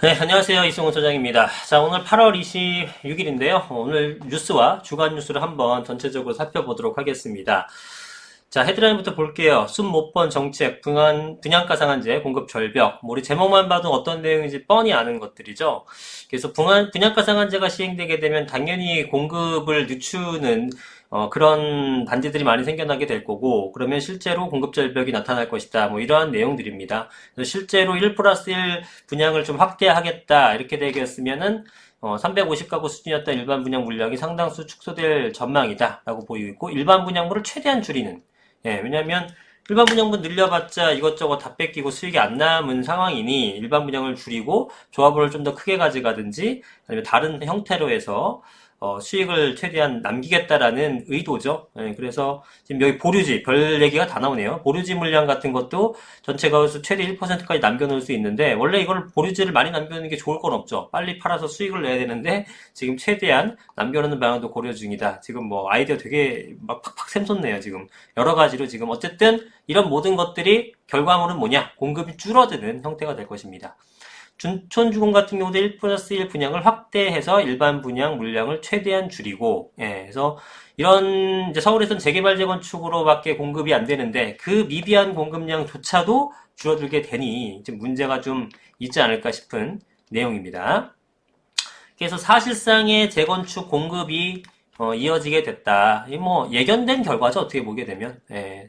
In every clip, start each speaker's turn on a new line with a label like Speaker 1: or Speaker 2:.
Speaker 1: 네, 안녕하세요. 이승훈 소장입니다. 자, 오늘 8월 26일인데요. 오늘 뉴스와 주간 뉴스를 한번 전체적으로 살펴보도록 하겠습니다. 자, 헤드라인부터 볼게요. 숨 못 번 정책, 분양가 상한제, 공급 절벽. 뭐 우리 제목만 봐도 어떤 내용인지 뻔히 아는 것들이죠. 그래서 분양가 상한제가 시행되게 되면 당연히 공급을 늦추는 그런 반대들이 많이 생겨나게 될 거고, 그러면 실제로 공급 절벽이 나타날 것이다. 뭐 이러한 내용들입니다. 그래서 실제로 1 플러스 1 분양을 좀 확대하겠다. 이렇게 되겠으면은 350가구 수준이었던 일반 분양 물량이 상당수 축소될 전망이다. 라고 보이고 있고, 일반 분양물을 최대한 줄이는. 예, 왜냐면 일반 분양분 늘려봤자 이것저것 다 뺏기고 수익이 안 남은 상황이니 일반 분양을 줄이고 조합원을 좀 더 크게 가져가든지 아니면 다른 형태로 해서 수익을 최대한 남기겠다라는 의도죠. 예, 그래서 지금 여기 보류지, 별 얘기가 다 나오네요. 보류지 물량 같은 것도 전체 가수 최대 1%까지 남겨놓을 수 있는데, 원래 이걸 보류지를 많이 남겨놓는 게 좋을 건 없죠. 빨리 팔아서 수익을 내야 되는데, 지금 최대한 남겨놓는 방안도 고려 중이다. 지금 뭐 아이디어 되게 막 팍팍 샘솟네요, 지금. 여러 가지로 지금 어쨌든 이런 모든 것들이 결과물은 뭐냐? 공급이 줄어드는 형태가 될 것입니다. 준촌주공 같은 경우도 1 플러스 1 분양을 확대해서 일반 분양 물량을 최대한 줄이고, 예, 그래서 이런 이제 서울에서는 재개발 재건축으로밖에 공급이 안 되는데 그 미비한 공급량조차도 줄어들게 되니 이제 문제가 좀 있지 않을까 싶은 내용입니다. 그래서 사실상의 재건축 공급이 이어지게 됐다. 이 뭐 예견된 결과죠. 어떻게 보게 되면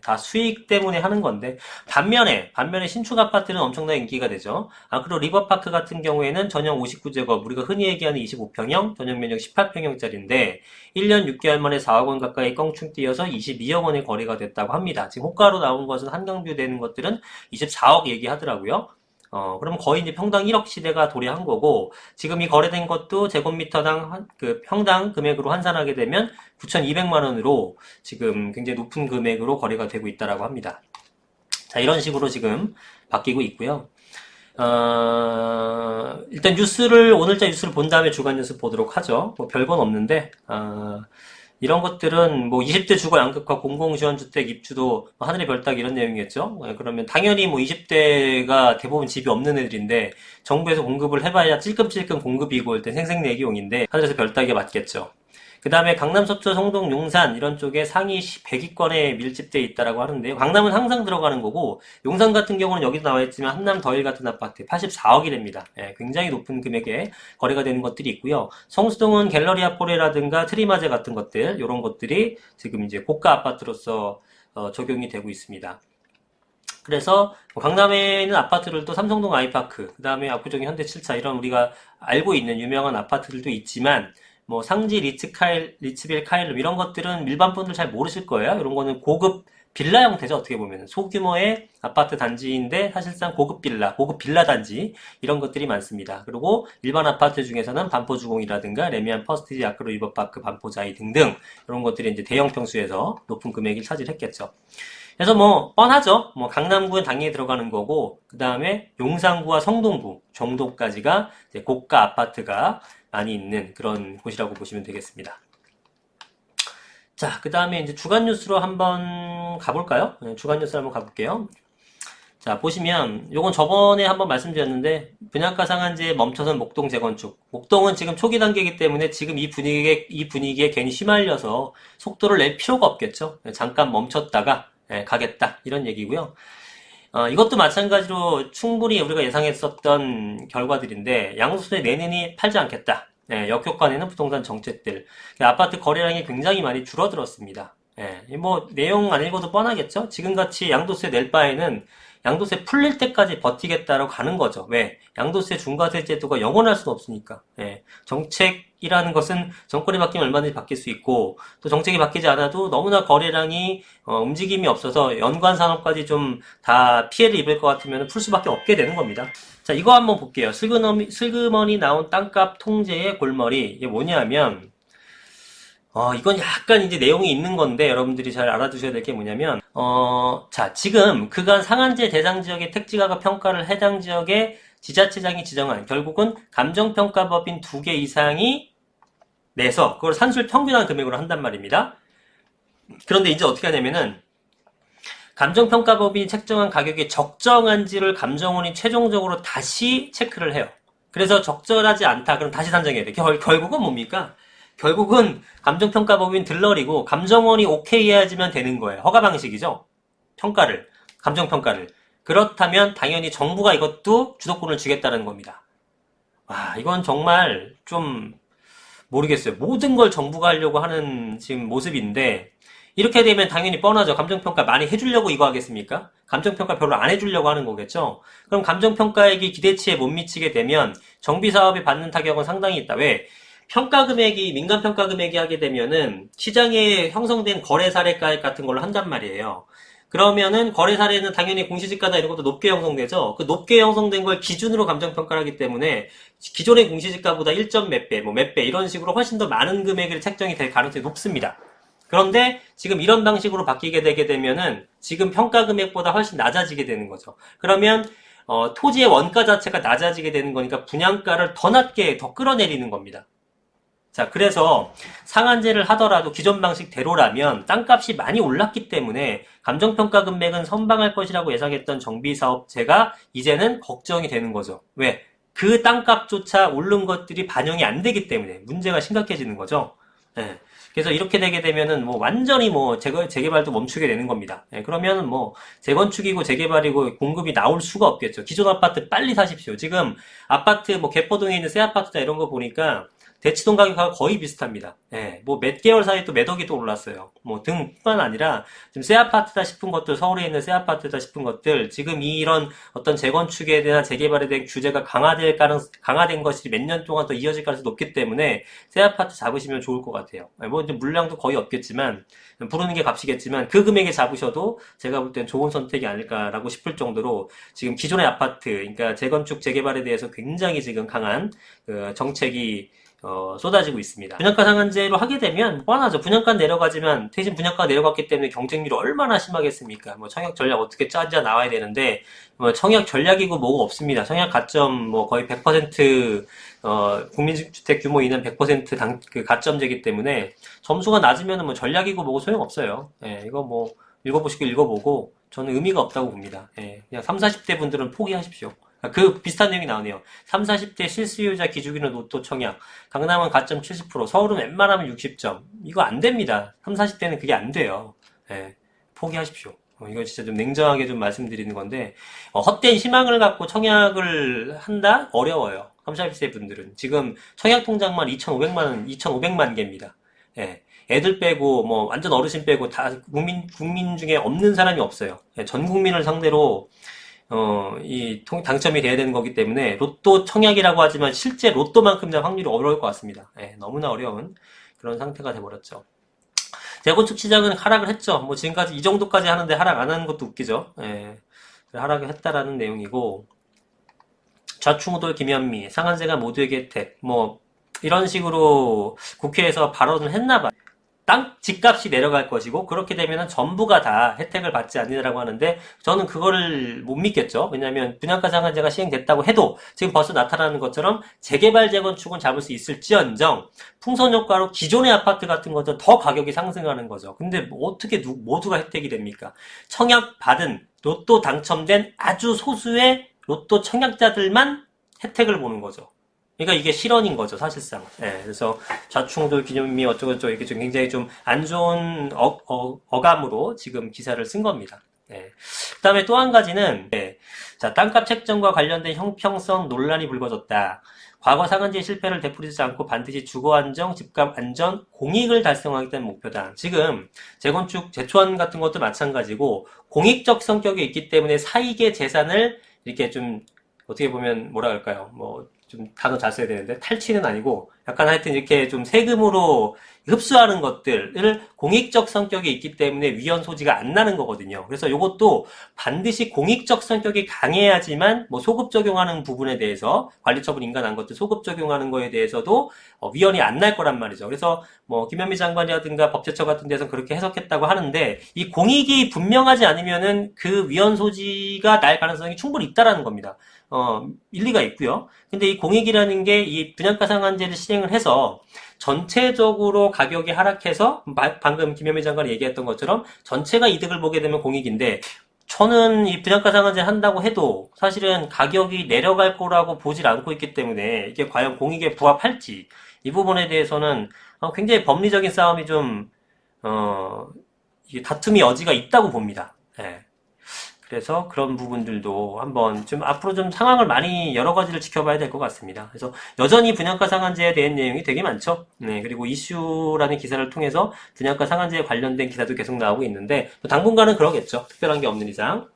Speaker 1: 다 수익 때문에 하는 건데, 반면에 신축 아파트는 엄청나게 인기가 되죠. 그리고 리버파크 같은 경우에는 전용 59제곱, 우리가 흔히 얘기하는 25평형, 전용 면적 18평형짜리인데 1년 6개월 만에 4억 원 가까이 껑충 뛰어서 22억 원의 거래가 됐다고 합니다. 지금 호가로 나온 것은 한강뷰 되는 것들은 24억 얘기하더라고요. 그럼 거의 이제 평당 1억 시대가 도래한 거고, 지금 이 거래된 것도 제곱미터당 그 평당 금액으로 환산하게 되면 9,200만 원으로 지금 굉장히 높은 금액으로 거래가 되고 있다라고 합니다. 자, 이런 식으로 지금 바뀌고 있고요. 일단 오늘자 뉴스를 본 다음에 주간 뉴스 보도록 하죠. 뭐 별건 없는데, 이런 것들은 뭐 20대 주거 양극화 공공지원주택 입주도 하늘의 별 따기 이런 내용이겠죠. 그러면 당연히 뭐 20대가 대부분 집이 없는 애들인데 정부에서 공급을 해봐야 찔끔찔끔 공급이고 일단 생색내기용인데 하늘에서 별 따기가 맞겠죠. 그 다음에 강남, 서초, 성동, 용산 이런 쪽에 상위 100위권에 밀집되어 있다라고 하는데요. 강남은 항상 들어가는 거고, 용산 같은 경우는 여기도 나와 있지만 한남 더힐 같은 아파트 84억이랍니다. 굉장히 높은 금액에 거래가 되는 것들이 있고요. 성수동은 갤러리아 포레라든가 트리마제 같은 것들, 이런 것들이 지금 이제 고가 아파트로서 적용이 되고 있습니다. 그래서 강남에 있는 아파트들도 삼성동 아이파크, 그 다음에 압구정의 현대칠차 이런 우리가 알고 있는 유명한 아파트들도 있지만, 뭐 상지, 리츠빌, 카일룸 이런 것들은 일반 분들 잘 모르실 거예요. 이런 거는 고급 빌라 형태죠. 어떻게 보면 소규모의 아파트 단지인데 사실상 고급 빌라 단지 이런 것들이 많습니다. 그리고 일반 아파트 중에서는 반포주공이라든가 레미안 퍼스티지, 아크로 리버파크, 반포자이 등등 이런 것들이 이제 대형 평수에서 높은 금액을 차지했겠죠. 그래서 뭐 뻔하죠. 뭐 강남구는 당연히 들어가는 거고, 그 다음에 용산구와 성동구 정도까지가 이제 고가 아파트가 많이 있는 그런 곳이라고 보시면 되겠습니다. 자, 그 다음에 이제 주간 뉴스로 한번 가볼까요? 주간 뉴스로 한번 가볼게요. 자, 보시면 요건 저번에 한번 말씀드렸는데 분양가 상한제에 멈춰선 목동 재건축. 목동은 지금 초기 단계이기 때문에 지금 이 분위기에 괜히 휘말려서 속도를 낼 필요가 없겠죠. 잠깐 멈췄다가 가겠다 이런 얘기고요. 이것도 마찬가지로 충분히 우리가 예상했었던 결과들인데, 양도소득 내년이 팔지 않겠다. 역효과 내는 부동산 정책들. 아파트 거래량이 굉장히 많이 줄어들었습니다. 뭐 내용 안 읽어도 뻔하겠죠? 지금같이 양도세 낼 바에는 양도세 풀릴 때까지 버티겠다라고 가는 거죠. 왜? 양도세 중과세 제도가 영원할 수는 없으니까. 정책이라는 것은 정권이 바뀌면 얼마든지 바뀔 수 있고, 또 정책이 바뀌지 않아도 너무나 거래량이 움직임이 없어서 연관 산업까지 좀 다 피해를 입을 것 같으면 풀 수밖에 없게 되는 겁니다. 자, 이거 한번 볼게요. 슬그머니 나온 땅값 통제의 골머리. 이게 뭐냐면, 이건 약간 이제 내용이 있는 건데 여러분들이 잘 알아두셔야 될 게 뭐냐면, 자, 지금 그간 상한제 대상 지역의 택지가격 평가를 해당 지역의 지자체장이 지정한, 결국은 감정평가법인 2개 이상이 내서 그걸 산술 평균한 금액으로 한단 말입니다. 그런데 이제 어떻게 하냐면은, 감정평가법인이 책정한 가격이 적정한지를 감정원이 최종적으로 다시 체크를 해요. 그래서 적절하지 않다. 그럼 다시 산정해야 돼. 결국은 뭡니까? 결국은 감정평가법인 들러리고 감정원이 오케이 해야지만 되는 거예요. 허가 방식이죠. 평가를. 감정평가를. 그렇다면 당연히 정부가 이것도 주도권을 주겠다는 겁니다. 와, 이건 정말 좀 모르겠어요. 모든 걸 정부가 하려고 하는 지금 모습인데 이렇게 되면 당연히 뻔하죠. 감정평가 많이 해주려고 이거 하겠습니까? 감정평가 별로 안 해주려고 하는 거겠죠? 그럼 감정평가액이 기대치에 못 미치게 되면 정비사업에 받는 타격은 상당히 있다. 왜? 평가금액이, 민간평가금액이 하게 되면은 시장에 형성된 거래 사례가액 같은 걸로 한단 말이에요. 그러면은 거래 사례는 당연히 공시지가나 이런 것도 높게 형성되죠. 그 높게 형성된 걸 기준으로 감정평가를 하기 때문에 기존의 공시지가보다 1점 몇 배, 뭐 몇 배 이런 식으로 훨씬 더 많은 금액을 책정이 될 가능성이 높습니다. 그런데 지금 이런 방식으로 바뀌게 되게 되면은 지금 평가 금액보다 훨씬 낮아지게 되는 거죠. 그러면 토지의 원가 자체가 낮아지게 되는 거니까 분양가를 더 낮게 더 끌어내리는 겁니다. 자, 그래서 상한제를 하더라도 기존 방식대로라면 땅값이 많이 올랐기 때문에 감정평가 금액은 선방할 것이라고 예상했던 정비사업체가 이제는 걱정이 되는 거죠. 왜? 그 땅값조차 오른 것들이 반영이 안 되기 때문에 문제가 심각해지는 거죠. 예. 그래서 이렇게 되게 되면은 뭐 완전히 뭐 재개발도 멈추게 되는 겁니다. 예, 그러면은 뭐 재건축이고 재개발이고 공급이 나올 수가 없겠죠. 기존 아파트 빨리 사십시오. 지금 아파트 뭐 개포동에 있는 새 아파트나 이런 거 보니까 대치동 가격하고 거의 비슷합니다. 예, 뭐 몇 개월 사이에 또 몇 억이 또 올랐어요. 뭐 등뿐만 아니라 지금 새 아파트다 싶은 것들, 서울에 있는 새 아파트다 싶은 것들, 지금 이런 어떤 재건축에 대한 재개발에 대한 규제가 강화된 것이 몇 년 동안 더 이어질 가능성이 높기 때문에 새 아파트 잡으시면 좋을 것 같아요. 예, 뭐 이제 물량도 거의 없겠지만, 부르는 게 값이겠지만, 그 금액에 잡으셔도 제가 볼 땐 좋은 선택이 아닐까라고 싶을 정도로 지금 기존의 아파트, 그러니까 재건축, 재개발에 대해서 굉장히 지금 강한 그 정책이 쏟아지고 있습니다. 분양가 상한제로 하게 되면 뻔하죠. 분양가 내려가지만 대신 분양가 내려갔기 때문에 경쟁률이 얼마나 심하겠습니까? 뭐 청약 전략 어떻게 짜자 나와야 되는데 뭐 청약 전략이고 뭐가 없습니다. 청약 가점 뭐 거의 100% 국민주택 규모 이는 100% 그 가점제이기 때문에 점수가 낮으면 뭐 전략이고 뭐고 소용없어요. 예, 이거 뭐 읽어보시고 읽어보고 저는 의미가 없다고 봅니다. 예, 그냥 3, 40대 분들은 포기하십시오. 그 비슷한 내용이 나오네요. 3, 40대 실수요자 기준으로 로또 청약. 강남은 가점 70%, 서울은 웬만하면 60점. 이거 안 됩니다. 3, 40대는 그게 안 돼요. 예, 포기하십시오. 이거 진짜 좀 냉정하게 좀 말씀드리는 건데, 헛된 희망을 갖고 청약을 한다? 어려워요. 3, 40대 분들은. 지금 청약 통장만 2,500만 개입니다. 예. 애들 빼고, 뭐, 완전 어르신 빼고, 다, 국민 중에 없는 사람이 없어요. 예, 전 국민을 상대로, 당첨이 돼야 되는 거기 때문에 로또 청약이라고 하지만 실제 로또만큼 확률이 어려울 것 같습니다. 예, 너무나 어려운 그런 상태가 돼버렸죠. 재건축 시장은 하락을 했죠. 뭐 지금까지 이 정도까지 하는데 하락 안 하는 것도 웃기죠. 예, 하락을 했다라는 내용이고 좌충우돌 김현미 상한제가 모두에게 혜택 뭐 이런 식으로 국회에서 발언을 했나 봐요. 땅 집값이 내려갈 것이고 그렇게 되면은 전부가 다 혜택을 받지 않느라고 하는데 저는 그거를 못 믿겠죠. 왜냐하면 분양가 상한제가 시행됐다고 해도 지금 벌써 나타나는 것처럼 재개발 재건축은 잡을 수 있을지언정 풍선 효과로 기존의 아파트 같은 것은 더 가격이 상승하는 거죠. 근데 뭐 어떻게 모두가 혜택이 됩니까? 청약 받은 로또 당첨된 아주 소수의 로또 청약자들만 혜택을 보는 거죠. 그러니까 이게 실언인 거죠, 사실상. 예, 그래서 좌충우돌 기념이 어쩌고저쩌고 이렇게 좀 굉장히 좀 안 좋은 어감으로 지금 기사를 쓴 겁니다. 예. 그 다음에 또 한 가지는, 예. 자, 땅값 책정과 관련된 형평성 논란이 불거졌다. 과거 상한제 실패를 되풀이하지 않고 반드시 주거 안정, 집값 안전, 공익을 달성하겠다는 목표다. 지금 재건축, 재초안 같은 것도 마찬가지고 공익적 성격이 있기 때문에 사익의 재산을 이렇게 좀 어떻게 보면 뭐라 할까요? 뭐 좀 단어 잘 써야 되는데 탈취는 아니고 약간 하여튼 이렇게 좀 세금으로 흡수하는 것들을 공익적 성격이 있기 때문에 위헌 소지가 안 나는 거거든요. 그래서 이것도 반드시 공익적 성격이 강해야지만 뭐 소급 적용하는 부분에 대해서 관리처분 인가난 것들 소급 적용하는 거에 대해서도 위헌이 안 날 거란 말이죠. 그래서 뭐 김현미 장관이라든가 법제처 같은 데서 그렇게 해석했다고 하는데 이 공익이 분명하지 않으면은 그 위헌 소지가 날 가능성이 충분히 있다라는 겁니다. 일리가 있고요. 근데 이 공익이라는 게 이 분양가 상한제를 시행을 해서 전체적으로 가격이 하락해서 방금 김현미 장관이 얘기했던 것처럼 전체가 이득을 보게 되면 공익인데 저는 이 분양가 상한제 한다고 해도 사실은 가격이 내려갈 거라고 보질 않고 있기 때문에 이게 과연 공익에 부합할지 이 부분에 대해서는 굉장히 법리적인 싸움이 좀, 어, 이게 다툼의 여지가 있다고 봅니다. 예. 그래서 그런 부분들도 한번 좀 앞으로 좀 상황을 많이 여러 가지를 지켜봐야 될 것 같습니다. 그래서 여전히 분양가 상한제에 대한 내용이 되게 많죠. 네, 그리고 이슈라는 기사를 통해서 분양가 상한제에 관련된 기사도 계속 나오고 있는데 당분간은 그러겠죠. 특별한 게 없는 이상.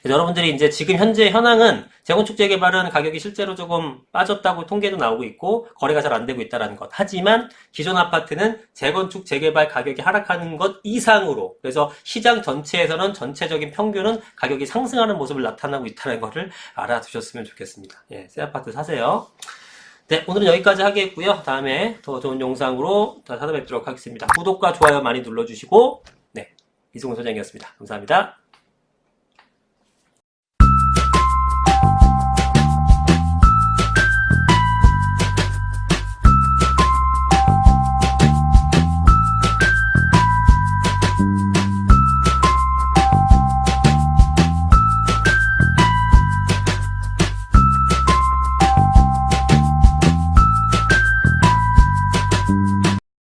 Speaker 1: 그래서 여러분들이 이제 지금 현재 현황은 재건축 재개발은 가격이 실제로 조금 빠졌다고 통계도 나오고 있고 거래가 잘 안 되고 있다는 것. 하지만 기존 아파트는 재건축 재개발 가격이 하락하는 것 이상으로 그래서 시장 전체에서는 전체적인 평균은 가격이 상승하는 모습을 나타나고 있다는 것을 알아두셨으면 좋겠습니다. 예, 새 아파트 사세요. 네, 오늘은 여기까지 하겠고요. 다음에 더 좋은 영상으로 찾아뵙도록 하겠습니다. 구독과 좋아요 많이 눌러주시고 네, 이승훈 소장이었습니다. 감사합니다.